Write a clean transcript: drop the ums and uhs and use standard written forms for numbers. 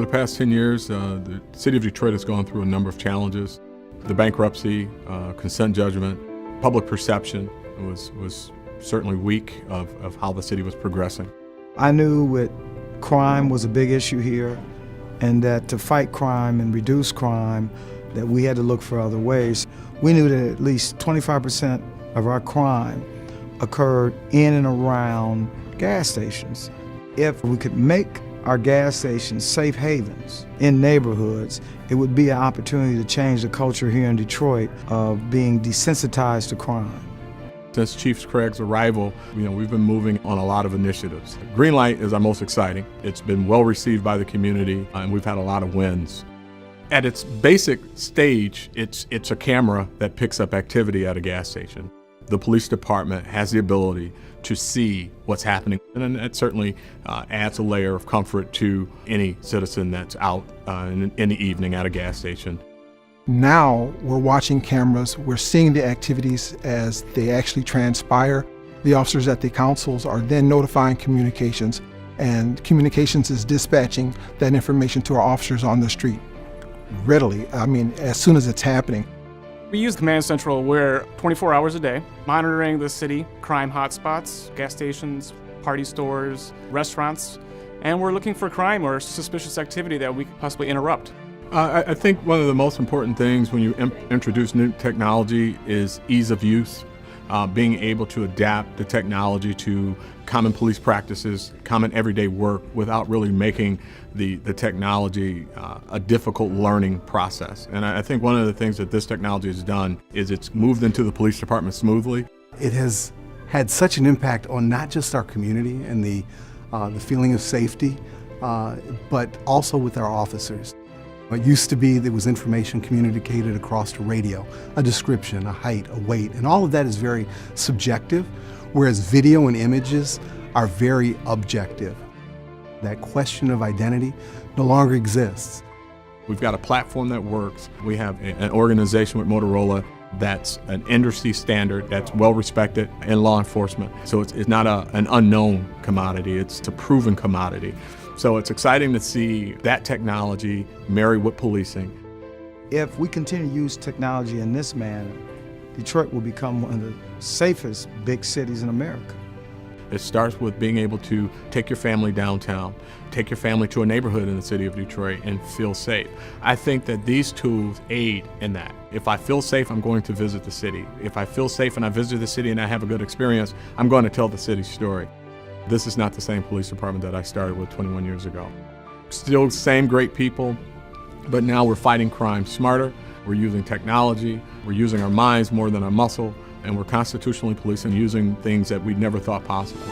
past 10 years, the city of Detroit has gone through a number of challenges. The bankruptcy, consent judgment, public perception was certainly weak of how the city was progressing. I knew that crime was a big issue here, and that to fight crime and reduce crime, that we had to look for other ways. We knew that at least 25% of our crime occurred in and around gas stations. If we could make our gas stations safe havens in neighborhoods, it would be an opportunity to change the culture here in Detroit of being desensitized to crime. Since Chief Craig's arrival, we've been moving on a lot of initiatives. Greenlight is our most exciting. It's been well received by the community, and we've had a lot of wins. At its basic stage, it's a camera that picks up activity at a gas station. The police department has the ability to see what's happening, and that certainly adds a layer of comfort to any citizen that's out in the evening at a gas station. Now we're watching cameras, we're seeing the activities as they actually transpire. The officers at the councils are then notifying communications, and communications is dispatching that information to our officers on the street readily, as soon as it's happening. We use Command Central. We're 24 hours a day, monitoring the city, crime hotspots, gas stations, party stores, restaurants, and we're looking for crime or suspicious activity that we could possibly interrupt. I think one of the most important things when you introduce new technology is ease of use, being able to adapt the technology to common police practices, common everyday work, without really making the technology a difficult learning process. And I think one of the things that this technology has done is it's moved into the police department smoothly. It has had such an impact on not just our community and the feeling of safety, but also with our officers. It used to be there was information communicated across the radio, a description, a height, a weight, and all of that is very subjective, whereas video and images are very objective. That question of identity no longer exists. We've got a platform that works. We have an organization with Motorola that's an industry standard that's well respected in law enforcement. So it's not an unknown commodity, it's a proven commodity. So it's exciting to see that technology married with policing. If we continue to use technology in this manner, Detroit will become one of the safest big cities in America. It starts with being able to take your family downtown, take your family to a neighborhood in the city of Detroit and feel safe. I think that these tools aid in that. If I feel safe, I'm going to visit the city. If I feel safe and I visit the city and I have a good experience, I'm going to tell the city's story. This is not the same police department that I started with 21 years ago. Still the same great people, but now we're fighting crime smarter, we're using technology, we're using our minds more than our muscle, and we're constitutionally policing using things that we never thought possible.